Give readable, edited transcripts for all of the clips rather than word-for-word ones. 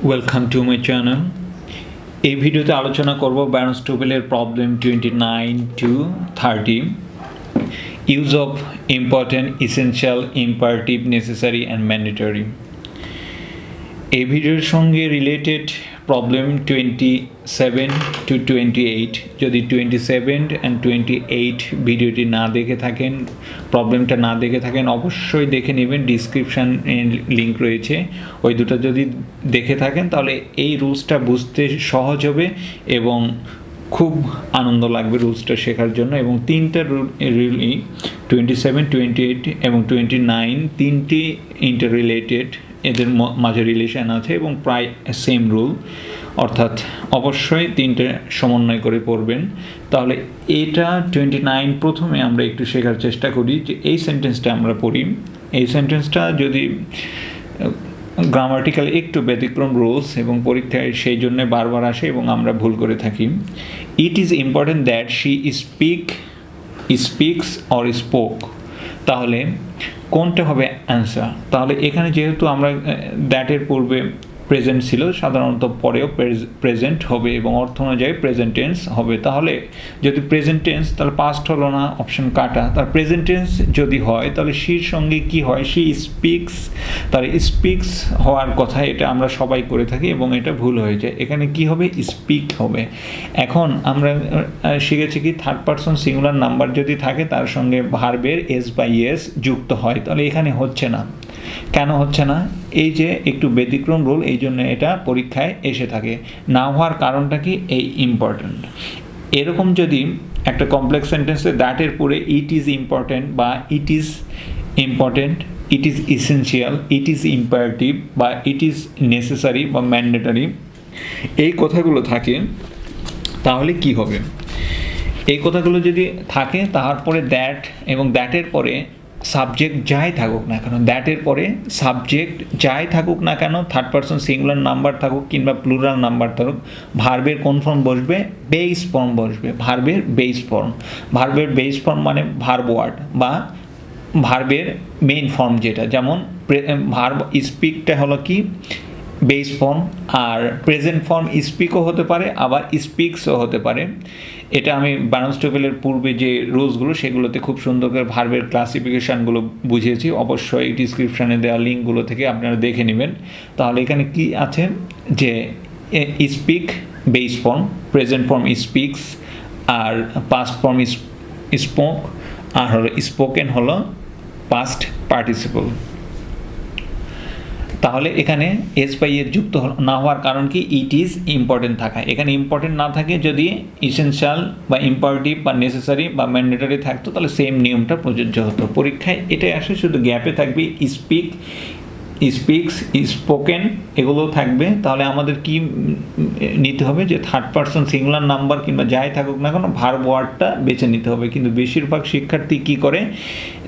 Welcome to my channel. এই ভিডিওতে আলোচনা করব ব্যারনস-টোভেলের problem 29 to 30, use of important, essential, imperative, necessary and mandatory. এই ভিডিওর সঙ্গে রিলেটেড প্রবলেম 27 টু 28। যদি 27 অ্যান্ড 28 ভিডিওটি না দেখে থাকেন, প্রবলেমটা না দেখে থাকেন, অবশ্যই দেখে নেবেন। ডিসক্রিপশান লিঙ্ক রয়েছে, ওই দুটো যদি দেখে থাকেন তাহলে এই রুলসটা বুঝতে সহজ হবে এবং খুব আনন্দ লাগবে রুলসটা শেখার জন্য। এবং তিনটা রুলই 27, 28 এবং 29 তিনটি ইন্টার রিলেটেড, এদের মাঝে রিলেশন আছে এবং প্রায় সেম রুল, অর্থাৎ অবশ্যই তিনটে সমন্বয় করে পড়বেন। তাহলে এটা 29 প্রথমে আমরা একটু শেখার চেষ্টা করি যে এই সেন্টেন্সটা আমরা পড়ি। এই সেন্টেন্সটা যদি গ্রামাটিক্যাল একটু ব্যতিক্রম রুলস এবং পরীক্ষায় সেই জন্য বারবার আসে এবং আমরা ভুল করে থাকি। It is important that she speaks or spoke. তাহলে কোনটা হবে অ্যান্সার? তাহলে এখানে যেহেতু আমরা দ্যাটের পূর্বে প্রেজেন্ট ছিল, সাধারণত পরেও প্রেজেন্ট হবে এবং অর্থ অনুযায়ী প্রেজেন্ট টেন্স হবে। তাহলে যদি প্রেজেন্ট টেন্স, তাহলে পাস্ট হলো না, অপশন কাটা। তার প্রেজেন্ট টেন্স যদি হয় তাহলে শির সঙ্গে কি হয়? She speaks. তাহলে স্পিক্স হওয়ার কথা, এটা আমরা সবাই করে থাকি এবং এটা ভুল হয়ে যায়। এখানে কি হবে? স্পিক হবে। এখন আমরা শিখেছি কি, থার্ড পারসন সিঙ্গুলার নাম্বার যদি থাকে তার সঙ্গে ভার্বের এস বাই এস যুক্ত হয়। তাহলে এখানে হচ্ছে না। কেন হচ্ছে না? এই যে একটু ব্যতিক্রম রুল, এই জন্য এটা পরীক্ষায় এসে থাকে। না হওয়ার কারণটা কি? এই ইম্পর্ট্যান্ট। এরকম যদি একটা কমপ্লেক্স সেন্টেন্সে দ্যাটের পরে ইট ইজ ইম্পর্ট্যান্ট বা it is important, it is essential, it is imperative বা ইট ইজ নেসেসারি বা ম্যান্ডেটরি, এই কথাগুলো থাকে, তাহলে কি হবে? এই কথাগুলো যদি থাকে তারপরে দ্যাট এবং দ্যাটের পরে সাবজেক্ট যাই থাকুক না কেন, দ্যাটের পরে সাবজেক্ট যাই থাকুক না কেন, থার্ড পারসন সিঙ্গুলার নাম্বার থাকুক কিংবা প্লুরাল নাম্বার থাকুক, ভার্বের কোন ফর্ম বসবে? বেস ফর্ম বসবে। ভার্বের বেস ফর্ম। ভার্বের বেস ফর্ম মানে ভার্ব ওয়ার্ড বা ভার্বের মেইন ফর্ম যেটা, যেমন ভার্ব স্পিকটা হলো কি? Base form. আর প্রেজেন্ট ফর্ম স্পিকও হতে পারে, আবার স্পিক্সও হতে পারে। এটা আমি ব্যারনস-টোভেলের পূর্বে যে রুলসগুলো সেগুলোতে খুব সুন্দর করে ভার্বের ক্লাসিফিকেশানগুলো বুঝিয়েছি। অবশ্যই ডিসক্রিপশানে দেওয়া লিঙ্কগুলো থেকে আপনারা দেখে নেবেন। তাহলে এখানে কি আছে যে speak base form, present form speaks, আর পাস্ট ফর্ম স্পোক, আর হলো স্পোকেন হলো পাস্ট পার্টিসিপল। তাহলে এখানে এস বাই এর যুক্ত না হওয়ার কারণ কি? ইট ইজ ইম্পর্টেন্ট থাকা। এখানে ইম্পর্টেন্ট না থাকে, যদি ইসেনশিয়াল বা ইম্পারেটিভ বা নেসেসারি বা ম্যান্ডেটরি থাকতো তাহলে সেম নিয়মটা প্রযোজ্য হতো। পরীক্ষায় এটাই আসে, শুধু গ্যাপে থাকবে স্পিক, স্পিক্স, স্পোকেন, এগুলোও থাকবে। তাহলে আমাদের কি নিতে হবে? যে থার্ড পারসন সিঙ্গুলার নাম্বার কিংবা যাই থাকুক না কেন, ভার্ব ওয়ার্ডটা বেছে নিতে হবে। কিন্তু বেশিরভাগ শিক্ষার্থী কি করে,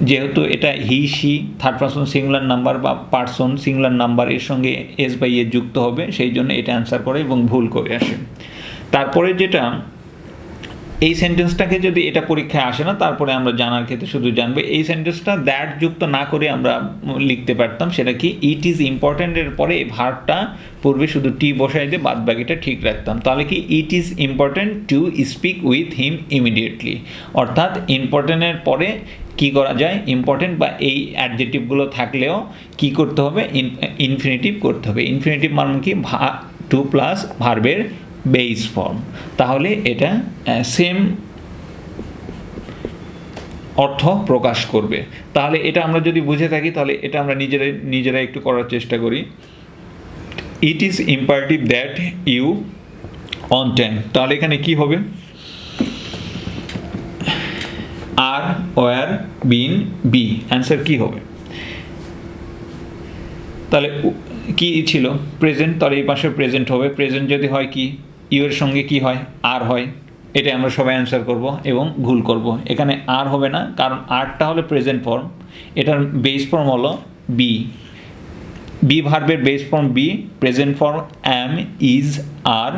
যেহেতু এটা he she third person singular number বা পারসন সিঙ্গুলার নাম্বার, এর সঙ্গে এস বাই এ যুক্ত হবে, সেই জন্য এটা অ্যান্সার করে এবং ভুল করে আসে। তারপরে যেটা, এই সেন্টেন্সটাকে যদি এটা পরীক্ষায় আসে না, তারপরে আমরা জানার ক্ষেত্রে শুধু জানবো এই সেন্টেন্সটা দ্যাট যুক্ত না করে আমরা লিখতে পারতাম। সেটা কি? ইট ইজ ইম্পর্ট্যান্টের পরে এই ভার্বটা পূর্বে শুধু টি বসাই দিয়ে বাদ বাকিটা ঠিক রাখতাম। তাহলে কি? It is important to speak with him immediately. অর্থাৎ ইম্পর্ট্যান্টের পরে কি করা যায়? ইম্পর্ট্যান্ট বা এই অ্যাডজেক্টিভগুলো থাকলেও কি করতে হবে? ইনফিনিটিভ করতে হবে। ইনফিনিটিভ মানে কি? টু প্লাস ভার্বের বেস ফর্ম। তাহলে এটা সেম অর্থ প্রকাশ করবে। তাহলে এটা আমরা যদি বুঝে থাকি তাহলে এটা আমরা নিজেরা একটু করার চেষ্টা করি। It is imperative that you on time. তাহলে এখানে কি হবে? Are, were, been, be. Answer কি হবে? তাহলে কি ছিল? প্রেজেন্ট। তাহলে এই পাশে প্রেজেন্ট হবে। প্রেজেন্ট যদি হয় কি? ইউ এর সঙ্গে কি হয়? আর হয়। এটা আমরা সবাই অ্যান্সার করব এবং ভুল করব। এখানে আর হবে না, কারণ আরটা হলো প্রেজেন্ট ফর্ম, এটার বেস ফর্ম হলো বি। বি ভার্বের base form be, present form am, is, are,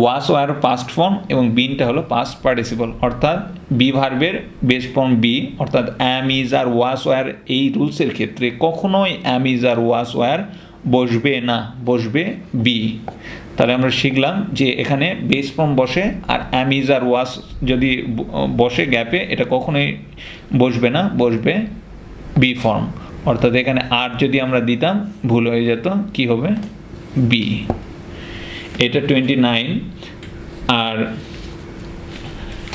was were past form এবং বিনটা হলো পাস্ট পার্টিসিপল। অর্থাৎ বি ভার্বের বেস ফর্ম বি, অর্থাৎ am, is are was war, এই রুলসের ক্ষেত্রে কখনোই অ্যাম, ইজ আর ওয়াস ওয়ার বসবে না, বসবে বি। তাহলে আমরা শিখলাম যে এখানে বেস ফর্ম বসে, আর অ্যাম ইজ আর ওয়াজ যদি বসে গ্যাপে, এটা কখনোই বসবে না, বসবে বি ফর্ম। অর্থাৎ এখানে আর যদি আমরা দিতাম ভুল হয়ে যেত, কি হবে বি। এটা 29। আর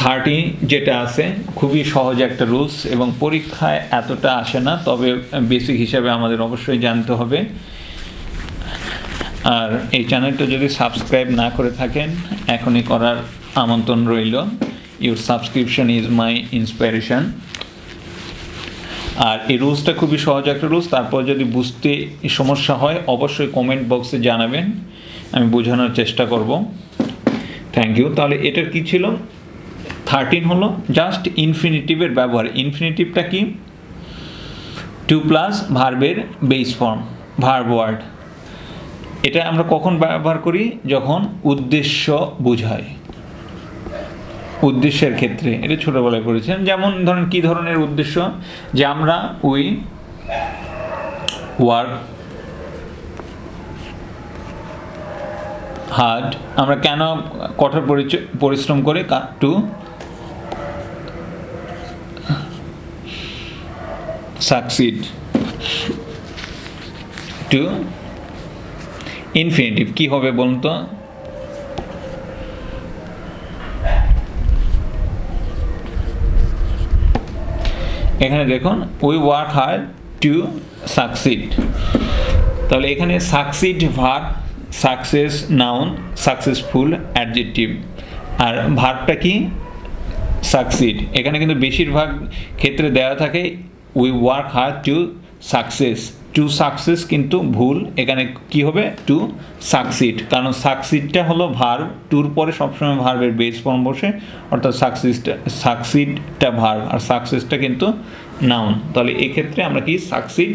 30 যেটা আছে খুবই সহজ একটা রুলস এবং পরীক্ষায় এতটা আসে না, তবে বেসিক হিসাবে আমাদের অবশ্যই জানতে হবে। আর এই চ্যানেলটা যদি সাবস্ক্রাইব না করে থাকেন, এখনই করার আমন্ত্রণ রইল। Your subscription is my inspiration. আর এই রুলসটা খুবই সহজ একটা রুলস। তারপর যদি বুঝতে সমস্যা হয় অবশ্যই কমেন্ট বক্সে জানাবেন, আমি বোঝানোর চেষ্টা করব। Thank you. তাহলে এটার কি ছিল? 13 হলো জাস্ট ইনফিনিটিভের ব্যবহার। ইনফিনিটিভটা কি? টু প্লাস ভার্বের বেস ফর্ম, ভার্ব ওয়ার্ড। এটা আমরা কখন ব্যবহার করি? যখন উদ্দেশ্য বোঝায়, উদ্দেশ্যের ক্ষেত্রে। এটা ছোটবেলায় পড়েছেন। যেমন ধরেন কি ধরনের উদ্দেশ্য? যে আমরা উই ওয়ার্ক হার্ড, আমরা কেন কঠোর পরিশ্রম করে? To succeed. টু ইনফিনিটিভ কি হবে বলুন তো? এখানে দেখুন we work hard to succeed. তাহলে এখানে succeed verb, success noun, successful adjective. আর ভার্বটা কি? সাকসিড। এখানে কিন্তু বেশিরভাগ ক্ষেত্রে দেওয়া থাকে we work hard to success. To success কিন্তু ভুল, এখানে কি হবে? To succeed. কারণ সাকসিডটা হলো ভার্ব, টুর পরে সবসময় ভার্বের বেস ফর্ম বসে, অর্থাৎ সাকসিডটা ভার্ব আর সাকসেসটা কিন্তু নাউন। তাহলে এক্ষেত্রে আমরা কি সাকসিড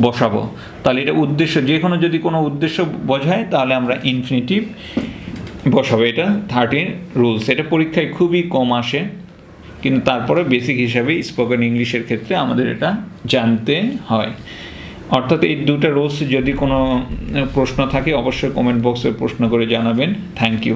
বসাবো। তাহলে এটা উদ্দেশ্য, যে কোনো যদি কোনো উদ্দেশ্য বোঝায় তাহলে আমরা ইনফিনিটিভ বসাবো। এটা 13 রুলস। এটা পরীক্ষায় খুবই কম আসে, কিন্তু তারপরে বেসিক হিসাবে স্পোকেন ইংলিশের ক্ষেত্রে আমাদের এটা জানতে হয়। অর্থাৎ এই দুটো রুলস যদি কোনো প্রশ্ন থাকে অবশ্যই কমেন্ট বক্সে প্রশ্ন করে জানাবেন। Thank you.